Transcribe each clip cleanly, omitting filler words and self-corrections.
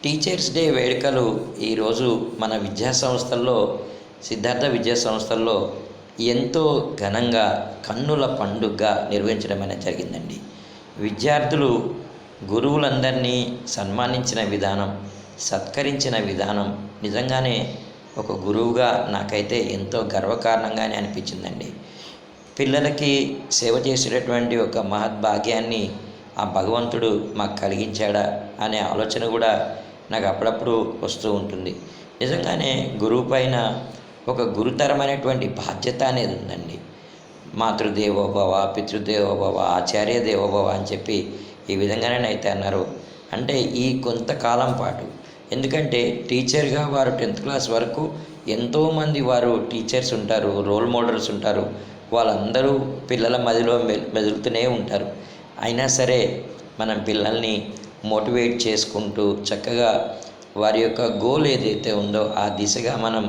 Teachers day వేడుకలు ఈరోజు మన విద్యా సంస్థల్లో సిద్ధార్థ విద్యా సంస్థల్లో ఎంతో ఘనంగా కన్నుల పండుగగా నిర్వహించడం అనేది జరిగిందండి. విద్యార్థులు గురువులందరినీ సన్మానించిన విధానం, సత్కరించిన విధానం నిజంగానే ఒక గురువుగా నాకైతే ఎంతో గర్వకారణంగానే అనిపించిందండి. పిల్లలకి సేవ చేసేటటువంటి ఒక మహద్భాగ్యాన్ని ఆ భగవంతుడు మాకు కలిగించాడా అనే ఆలోచన కూడా నాకు అప్పుడప్పుడు వస్తూ ఉంటుంది. నిజంగానే గురువు పైన ఒక గురుతరమైనటువంటి బాధ్యత అనేది ఉందండి. మాతృదేవోభవ, పితృదేవోభవ, ఆచార్య దేవోభవ అని చెప్పి ఈ విధంగానే అయితే అన్నారు. అంటే ఈ కొంతకాలం పాటు, ఎందుకంటే టీచర్గా వారు 10th క్లాస్ వరకు ఎంతోమంది వారు టీచర్స్ ఉంటారు, రోల్ మోడల్స్ ఉంటారు. వాళ్ళందరూ పిల్లల మదిలో మెదులుతూనే ఉంటారు. అయినా సరే మనం పిల్లల్ని మోటివేట్ చేసుకుంటూ చక్కగా వారి యొక్క గోల్ ఏదైతే ఉందో ఆ దిశగా మనం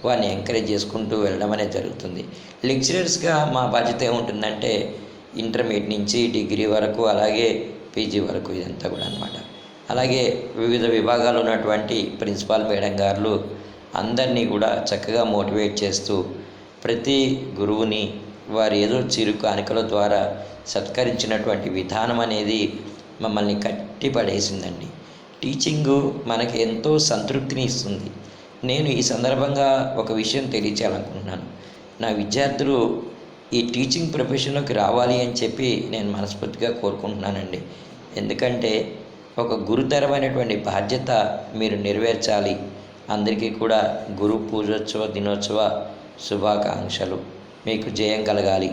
వారిని ఎంకరేజ్ చేసుకుంటూ వెళ్ళడం అనేది జరుగుతుంది. లెక్చరర్స్గా మా బాధ్యత ఏముంటుందంటే ఇంటర్మీడియట్ నుంచి డిగ్రీ వరకు, అలాగే పీజీ వరకు ఇదంతా కూడా అనమాట. అలాగే వివిధ విభాగాలు ఉన్నటువంటి ప్రిన్సిపాల్ మేడం గారు అందరినీ కూడా చక్కగా మోటివేట్ చేస్తూ ప్రతి గురువుని వారి ఏదో చిరు కానుకల ద్వారా సత్కరించినటువంటి విధానం అనేది మమ్మల్ని కట్టిపడేసిందండి. టీచింగు మనకి ఎంతో సంతృప్తిని ఇస్తుంది. నేను ఈ సందర్భంగా ఒక విషయం తెలియచేయాలనుకుంటున్నాను. నా విద్యార్థులు ఈ టీచింగ్ ప్రొఫెషన్లోకి రావాలి అని చెప్పి నేను మనస్ఫూర్తిగా కోరుకుంటున్నానండి. ఎందుకంటే ఒక గురుతరమైనటువంటి బాధ్యత మీరు నెరవేర్చాలి. అందరికీ కూడా గురు పూజోత్సవ దినోత్సవ శుభాకాంక్షలు. మీకు జయం కలగాలి.